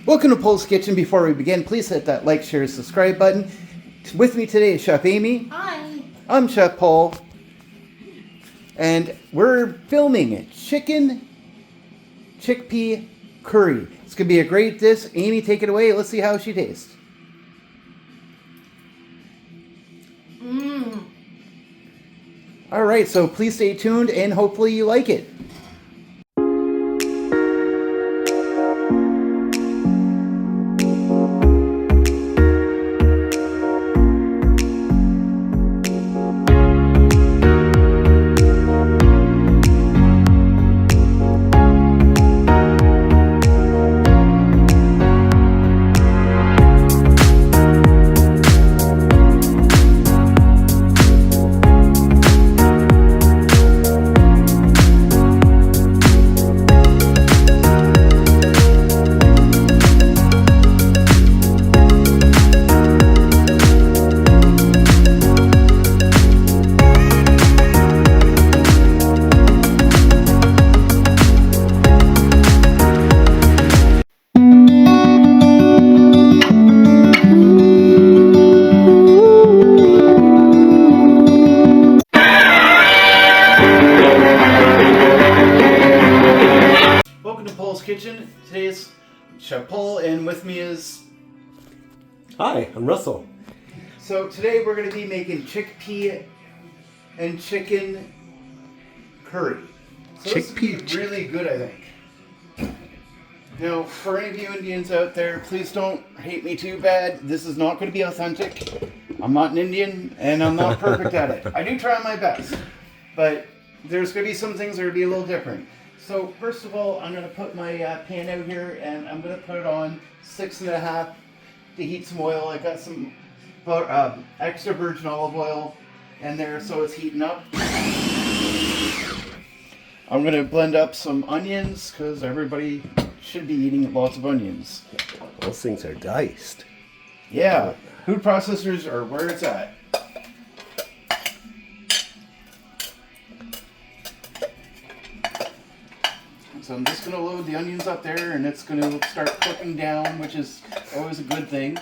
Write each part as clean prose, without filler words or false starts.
Welcome to Poul's Kitchen. Before we begin, please hit that like, share, subscribe button. With me today is Chef Amy. Hi. I'm Chef Poul. And we're filming a chickpea curry. It's going to be a great dish. Amy, take it away. Let's see how she tastes. All right, so please stay tuned and hopefully you like it. Welcome to Poul's Kitchen. Today's Chef Poul, and with me is... Hi, I'm Russell. So today we're going to be making chickpea and chicken curry. So this will be really good, I think. Now, for any of you Indians out there, please don't hate me too bad. This is not going to be authentic. I'm not an Indian, and I'm not perfect at it. I do try my best, but there's going to be some things that are going to be a little different. So first of all, I'm going to put my pan out here, and I'm going to put it on 6.5 to heat some oil. I got some extra virgin olive oil in there, so it's heating up. I'm going to blend up some onions, because everybody should be eating lots of onions. Those things are diced. Yeah, food processors are where it's at. So I'm just going to load the onions up there, and it's going to start cooking down, which is always a good thing.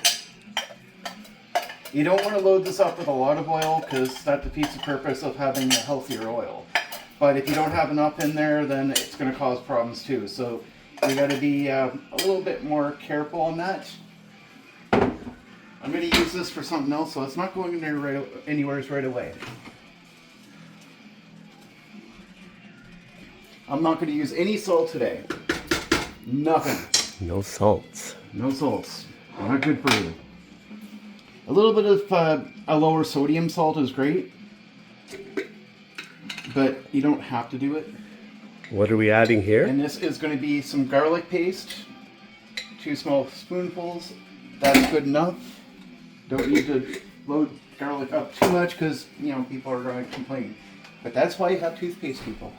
You don't want to load this up with a lot of oil, because that defeats the purpose of having a healthier oil. But if you don't have enough in there, then it's going to cause problems too. So you got to be a little bit more careful on that. I'm going to use this for something else, so it's not going in there anywhere right away. I'm not going to use any salt today. Nothing. No salts. No salts. Not good for you. A little bit of a lower sodium salt is great, but you don't have to do it. What are we adding here? And this is going to be some garlic paste, 2 small spoonfuls. That's good enough. Don't need to load garlic up too much because, you know, people are going to complain. But that's why you have toothpaste, people.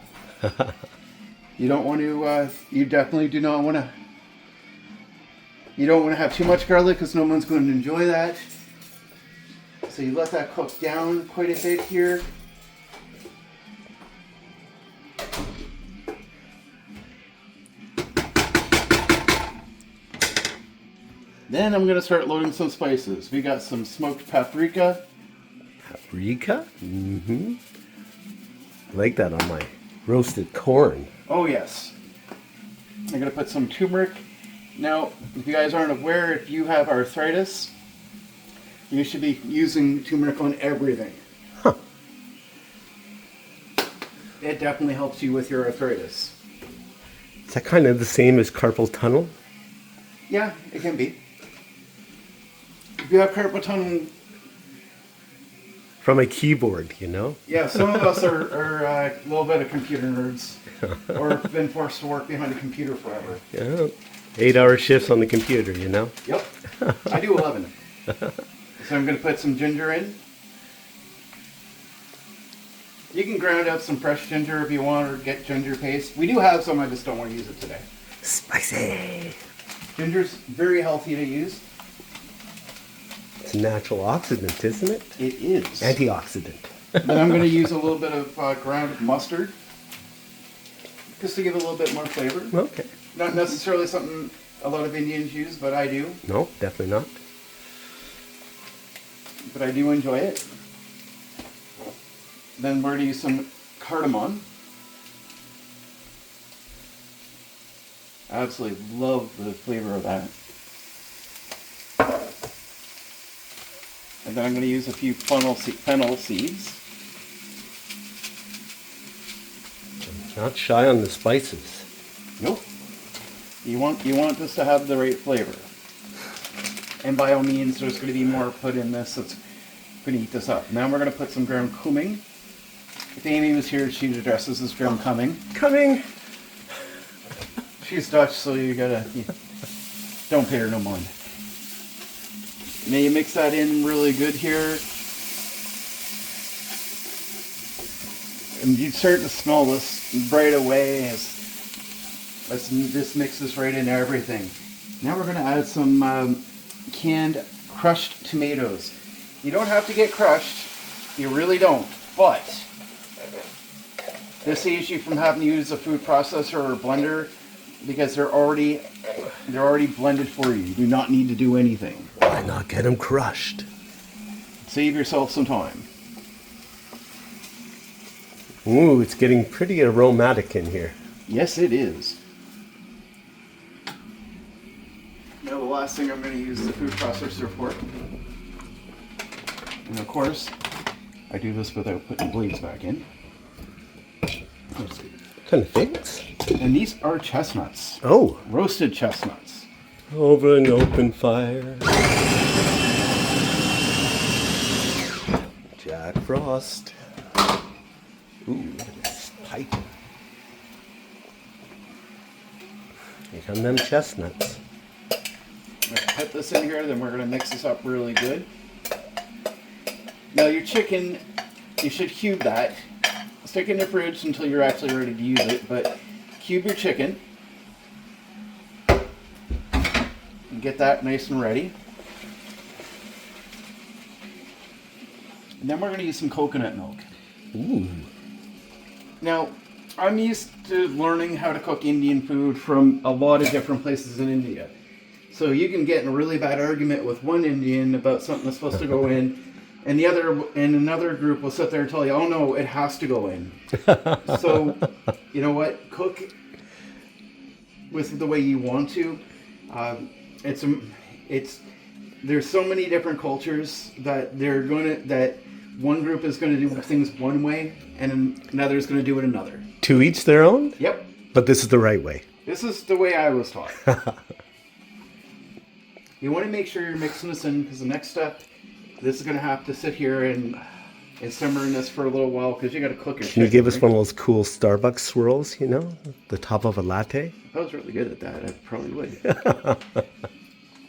You don't want to, you definitely do not want to, you don't want to have too much garlic because no one's going to enjoy that. So you let that cook down quite a bit here. Then I'm going to start loading some spices. We got some smoked paprika. Paprika? Mm-hmm. I like that on my roasted corn. Oh yes. I'm going to put some turmeric. Now, if you guys aren't aware, if you have arthritis, you should be using turmeric on everything. Huh. It definitely helps you with your arthritis. Is that kind of the same as carpal tunnel? Yeah, it can be. If you have carpal tunnel, From a keyboard, you know? yeah, some of us are a little bit of computer nerds, or have been forced to work behind a computer forever. Yeah. 8-hour shifts on the computer, you know? Yep, I do 11. So I'm going to put some ginger in. You can grind up some fresh ginger if you want, or get ginger paste. We do have some, I just don't want to use it today. Spicy! Ginger's very healthy to use. It's a natural oxidant, isn't it? It is. Antioxidant. Then I'm going to use a little bit of ground mustard, just to give it a little bit more flavor. Okay. Not necessarily something a lot of Indians use, but I do. No, definitely not. But I do enjoy it. Then we're going to use some cardamom. I absolutely love the flavor of that. And then I'm going to use a few fennel seeds. Not shy on the spices. Nope. You want this to have the right flavor. And by all means, there's going to be more put in this that's going to eat this up. Now we're going to put some ground cumin. If Amy was here, she'd address this as ground cumin. Coming. She's Dutch, so you don't pay her no mind. Now you mix that in really good here. And you start to smell this right away as this mixes right into everything. Now we're going to add some canned crushed tomatoes. You don't have to get crushed. You really don't. But this saves you from having to use a food processor or blender because they're already blended for you. You do not need to do anything. Why not get them crushed? Save yourself some time. Ooh, it's getting pretty aromatic in here. Yes, it is. Now the last thing I'm going to use the food processor for. And of course, I do this without putting blades back in. What kind of things? And these are chestnuts. Oh. Roasted chestnuts. Over an open fire. Jack Frost. Ooh, look at this pipe. Here come them chestnuts. I'm going to put this in here, then we're going to mix this up really good. Now your chicken, you should cube that. Stick it in the fridge until you're actually ready to use it, but cube your chicken. And get that nice and ready. And then we're going to use some coconut milk. Ooh. Now, I'm used to learning how to cook Indian food from a lot of different places in India. So you can get in a really bad argument with one Indian about something that's supposed to go in, and another group will sit there and tell you, "Oh no, it has to go in." So, you know what? Cook with the way you want to. There's so many different cultures that one group is going to do things one way, and another is going to do it another. To each their own? Yep. But this is the right way. This is the way I was taught. You want to make sure you're mixing this in, because the next step, this is going to have to sit here and simmer in this for a little while, because you got to cook your chicken. Can you give us one of those cool Starbucks swirls, you know? The top of a latte? If I was really good at that, I probably would.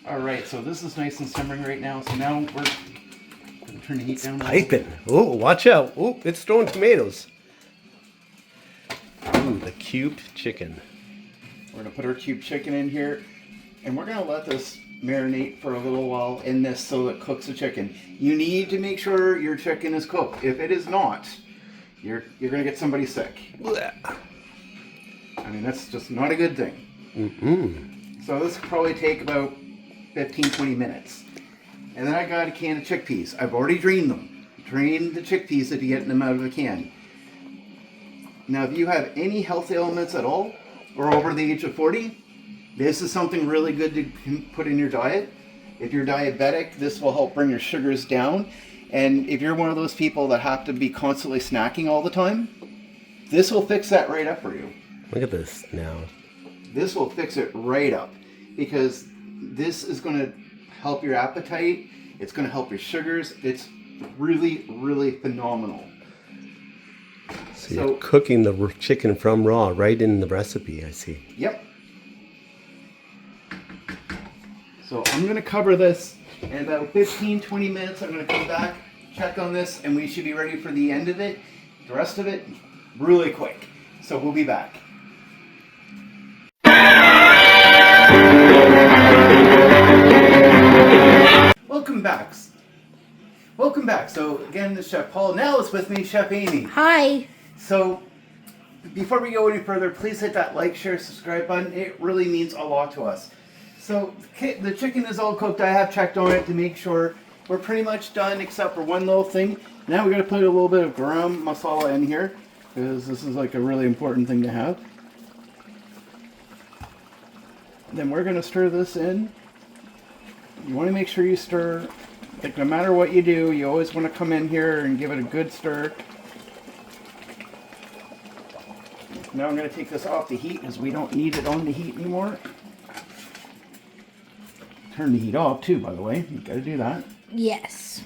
All right, so this is nice and simmering right now. So now we're going to turn the heat down. Piping. Oh, watch out. Oh, it's throwing tomatoes. Ooh, the cubed chicken. We're going to put our cubed chicken in here, and we're going to let this marinate for a little while in this so it cooks the chicken. You need to make sure your chicken is cooked. If it is not, you're going to get somebody sick. Blech. I mean, that's just not a good thing. Mm-hmm. So this will probably take about 15-20 minutes. And then I got a can of chickpeas. I've already drained them. Drained the chickpeas to get them out of the can. Now, if you have any health ailments at all, or over the age of 40, this is something really good to put in your diet. If you're diabetic, this will help bring your sugars down. And if you're one of those people that have to be constantly snacking all the time, this will fix that right up for you. Look at this now. This will fix it right up, because this is going to help your appetite. It's going to help your sugars. It's really, really phenomenal. So you're cooking the chicken from raw right in the recipe, I see. Yep. So I'm going to cover this in about 15-20 minutes. I'm going to come back, check on this, and we should be ready for the end of it. The rest of it, really quick. So we'll be back. Welcome back. Welcome back. So again, this is Chef Paul. Now it's with me, Chef Amy. Hi. So before we go any further, please hit that like, share, subscribe button. It really means a lot to us. So the chicken is all cooked. I have checked on it to make sure we're pretty much done except for one little thing. Now we're going to put a little bit of garam masala in here because this is like a really important thing to have. Then we're going to stir this in. You want to make sure you stir. Like no matter what you do, you always want to come in here and give it a good stir. Now I'm going to take this off the heat because we don't need it on the heat anymore. Turn the heat off too, by the way. You got to do that. Yes.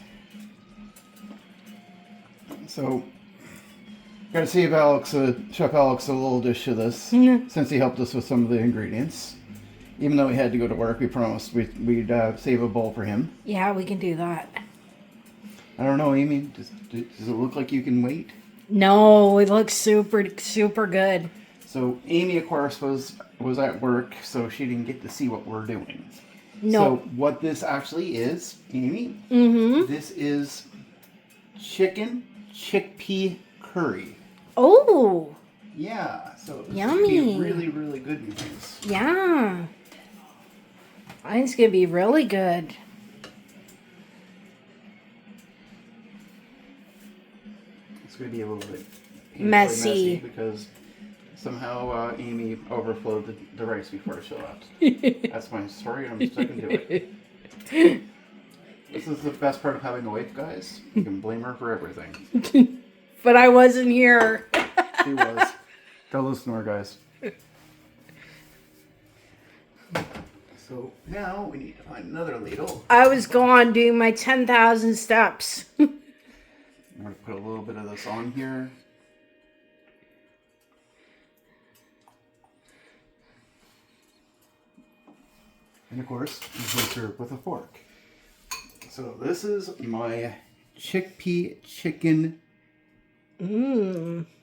So, got to see if Chef Alex a little dish of this, since he helped us with some of the ingredients. Even though he had to go to work, we promised we'd save a bowl for him. Yeah, we can do that. I don't know, Amy. Does it look like you can wait? No, it looks super, super good. So Amy, of course, was at work, so she didn't get to see what we're doing. No. So what this actually is, Amy, this is chicken chickpea curry. Oh. Yeah, so it's Yummy. gonna be really, really good in things. Yeah. I think it's going to be really good. It's going to be a little bit painfully Messy. because somehow Amy overflowed the rice before she left. That's my story, and I'm sticking to it. This is the best part of having a wife, guys. You can blame her for everything. But I wasn't here. She was. Tell the snore, guys. So now we need to find another ladle. I was gone doing my 10,000 steps. I'm going to put a little bit of this on here. And of course, you can serve with a fork. So this is my chickpea chicken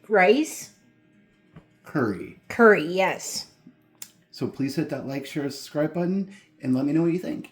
Rice? curry. Curry, yes. So please hit that like, share, subscribe button, and let me know what you think.